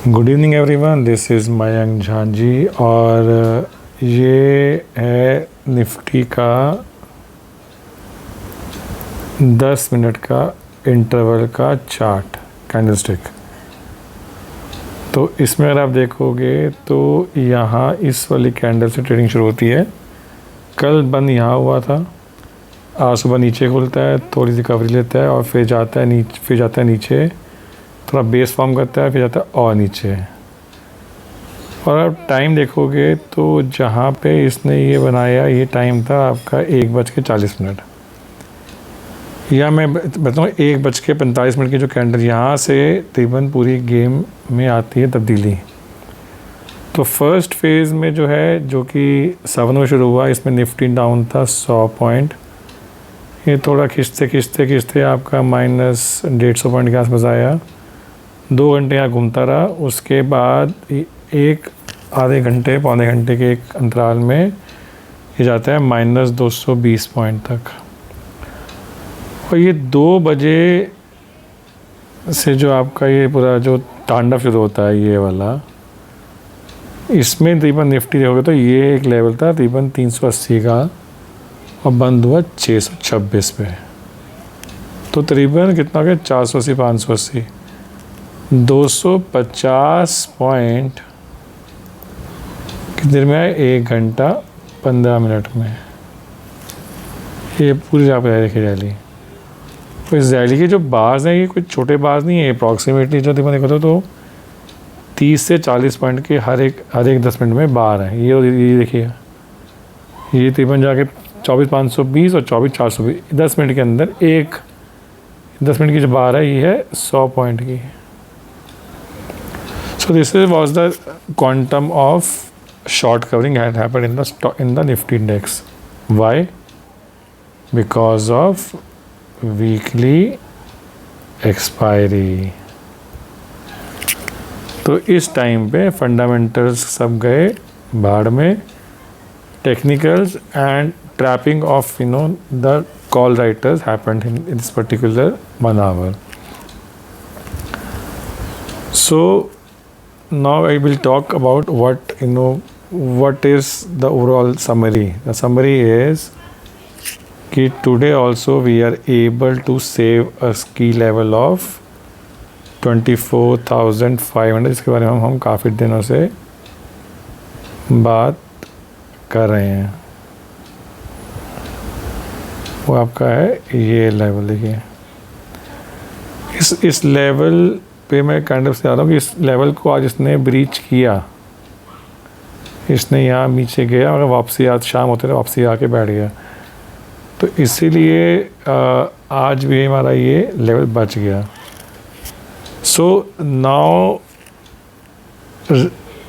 Good evening everyone, this is Mayank Jha ji और ये है निफ्टी का 10 मिनट का इंटरवल का चार्ट कैंडलस्टिक। तो इसमें अगर आप देखोगे तो यहाँ इस वाली कैंडल से ट्रेडिंग शुरू होती है। कल बंद यहाँ हुआ था, आज सुबह नीचे खुलता है, थोड़ी सी रिकवरी लेता है और फिर जाता है नीचे, थोड़ा बेस फॉर्म करता है, फिर जाता है और नीचे। और आप टाइम देखोगे तो जहाँ पे इसने ये बनाया ये टाइम था आपका 1:40। या मैं बताऊँ 1:45 की जो कैंडल यहाँ से तकरीबन पूरी गेम में आती है तब्दीली। तो फर्स्ट फेज़ में जो है, जो कि 7 में शुरू हुआ, इसमें निफ्टी डाउन था 100 पॉइंट। ये थोड़ा खिंचते आपका -150 पॉइंट के आसपास आया, 2 घंटे यहाँ घूमता रहा। उसके बाद एक आधे घंटे पौने घंटे के एक अंतराल में ये जाता है -220 पॉइंट तक। और ये 2 बजे से जो आपका ये पूरा जो तांडव शुरू होता है ये वाला, इसमें तकरीबन निफ्टी देखोगे तो ये एक लेवल था तकरीबन 380 का और बंद हुआ 626 पे। तो तकरीबन कितना हो गया, 480 580 250 पॉइंट कितनी देर में आए, 1 घंटा 15 मिनट में। ये पूरी आप देखिए रैली। तो इस रैली के जो बार्स हैं ये कोई छोटे बार्स नहीं है, अप्रॉक्सीमेटली जो तकरीबन देखो तो 30 से 40 पॉइंट के हर एक 10 मिनट में बार है। ये देखिए, ये तकरीबन जाके 24,520 और 24,420 10 मिनट के अंदर एक 10 मिनट की जो बार है ये है 100 पॉइंट की। So this was the quantum of short covering had happened in the Nifty index. Why? Because of weekly expiry. तो इस टाइम पे फंडामेंटल्स सब गए भाड़ में, technicals and trapping of the call writers happened in this particular 1 hour. So now I will talk about what is the overall summary. The summary is कि today also we are able to save a key level of 24,500, इसके बारे में हम काफ़ी दिनों से बात कर रहे हैं। वो आपका है ये लेवल। देखिए इस लेवल पे मैं कैंडल से आ रहा हूँ कि इस लेवल को आज इसने ब्रीच किया, इसने यहाँ नीचे गया और वापसी आज शाम होते थे वापसी आके बैठ गया। तो इसीलिए आज भी हमारा ये लेवल बच गया। So now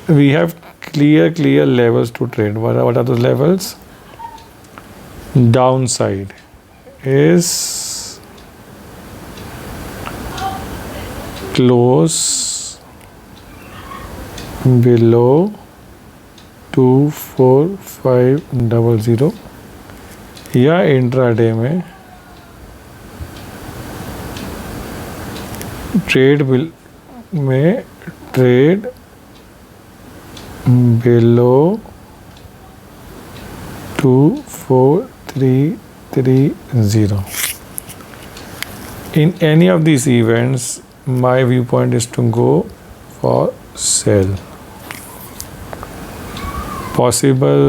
we have clear levels to trade. What are those levels? Down side is close below 24500 या इंट्राडे में trade below 24330. In any of these events, my viewpoint is to go for sell. Possible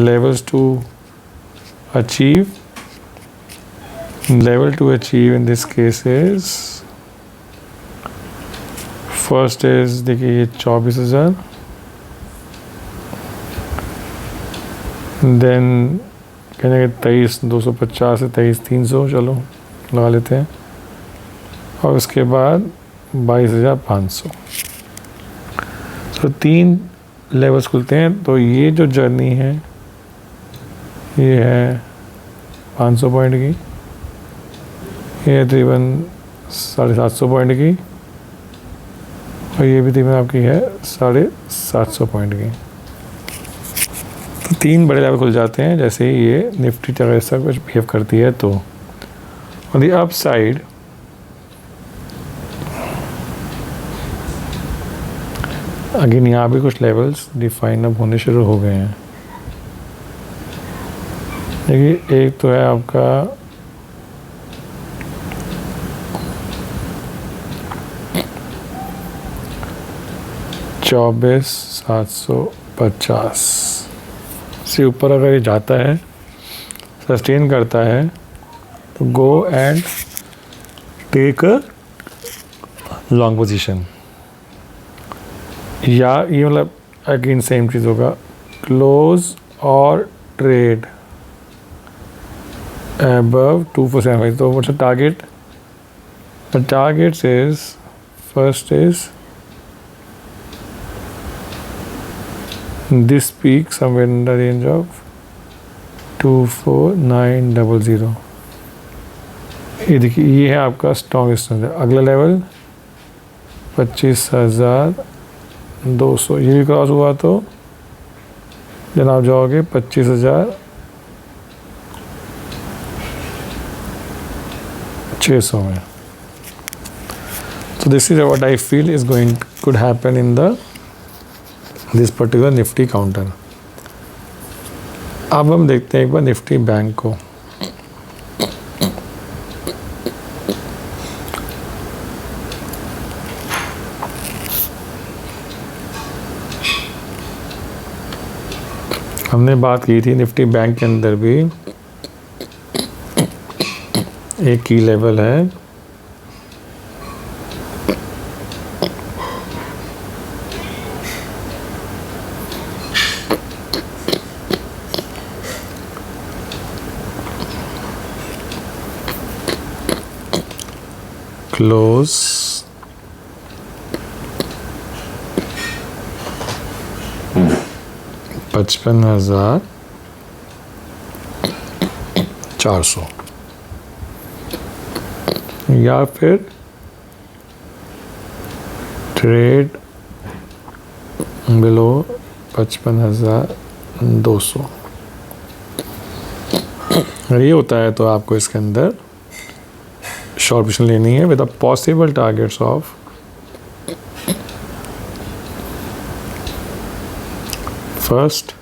levels to achieve. Level to achieve in this case is, first is देखिए ये 24,000, then कहने के 23,250 से 23,300 चलो लगा लेते हैं, और उसके बाद 22,500। तो 3 लेवल्स खुलते हैं। तो ये जो जर्नी है ये है 500 पॉइंट की, ये तकरीबन 750 पॉइंट की, और ये भी तकरीबन आपकी है 750 पॉइंट की। तो 3 बड़े लेवल खुल जाते हैं जैसे ही ये निफ्टी ऐसा कुछ बिहेव करती है। तो on the up side again यहाँ भी कुछ लेवल्स डिफाइन अब होने शुरू हो गए हैं। देखिए एक तो है आपका 24,750 से ऊपर अगर ये जाता है, सस्टेन करता है, तो go and take a long position. या ये मतलब अगेन सेम चीज़ होगा, क्लोज और trade above 2475. So what's the target? The target is, first is this peak somewhere in the range of 24900. ये देखिए, ये है आपका स्ट्रॉन्ग रेजिस्टेंस है। अगला लेवल 25,200, ये भी क्रॉस हुआ तो जनाब जाओगे 25,600 में। So this is what I feel is could happen in this particular Nifty counter. अब हम देखते हैं एक बार निफ्टी बैंक को। हमने बात की थी निफ्टी बैंक के अंदर भी एक की लेवल है क्लोज 55,400 या फिर ट्रेड बिलो 55,200। अगर ये होता है तो आपको इसके अंदर शॉर्ट पोजीशन लेनी है with the possible targets of first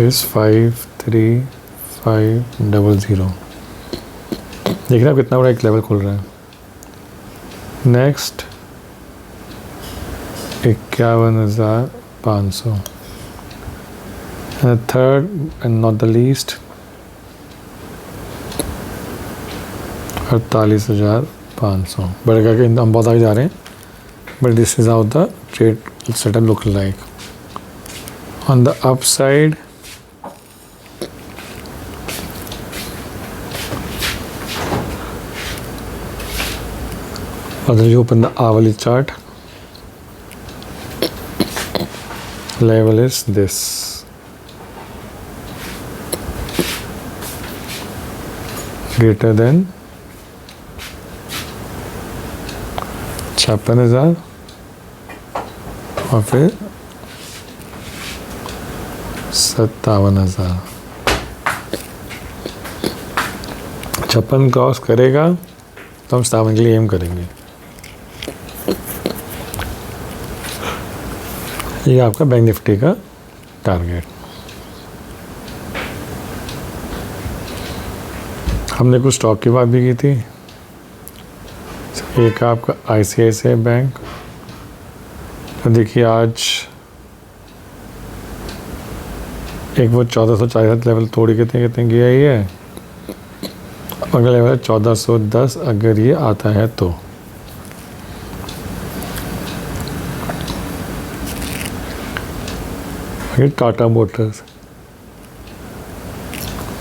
is 53,500। देख रहे हैं कितना बड़ा एक लेवल खुल रहा है। Next 51,500। Third and not the least 48,500। बड़े करके हम बहुत आगे जा रहे हैं, but this is how the trade setup look like. On the upside you open the hourly chart, level is this, greater than 56,000 और फिर 57,000। 56 क्रॉस करेगा तो हम 57 के लिए एम करेंगे। ये आपका बैंक निफ्टी का टारगेट। हमने कुछ स्टॉक की बात भी की थी। एक आपका ICICI बैंक, तो देखिए आज एक वो 1440 लेवल थोड़ी कितने गया ही है। अगला लेवल है 1410 अगर ये आता है तो। टाटा मोटर्स,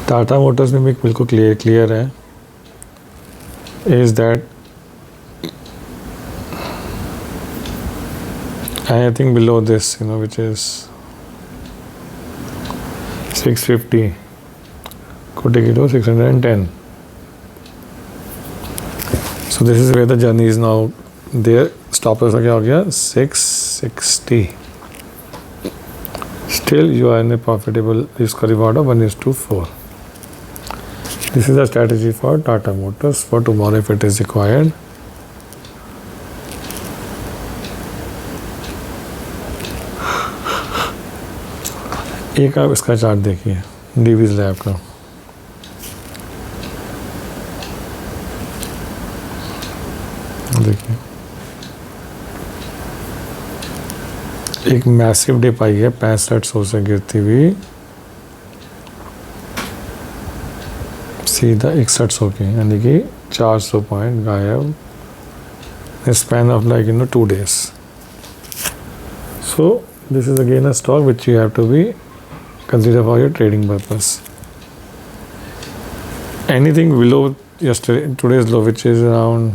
टाटा मोटर्स में भी बिल्कुल क्लियर है is that anything below this which is 650 को take it to 610। So this is where the journey is now there. Stop loss क्या हो गया 660। Still you are in a profitable risk reward of 1:4. This is the strategy for Tata Motors for tomorrow if it is required. एक आप इसका chart देखिए Divi's lab का, देखिए एक मैसिव डिप आई है 6500 से गिरती हुई सीधा 6100 की, यानी कि 400 पॉइंट गायब span of like 2 days. So this is again a stock which you have to be consider for your trading purpose. Anything below today's low, which is around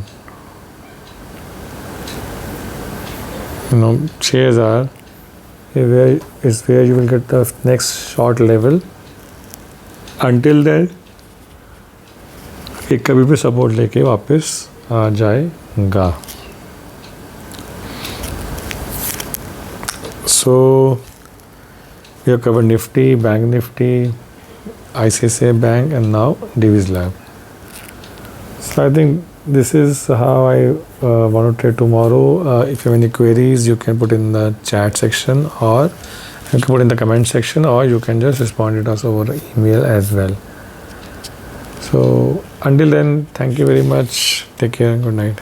6000, is where you will get the next short level. Until then एक कभी भी support लेके वापस आ जाएगा. So we have covered Nifty, Bank Nifty, ICICI Bank, and now Divi's Lab. So I think this is how I want to trade tomorrow. If you have any queries, you can put in the chat section, or you can put in the comment section, or you can just respond to us over email as well. So until then, thank you very much. Take care and good night.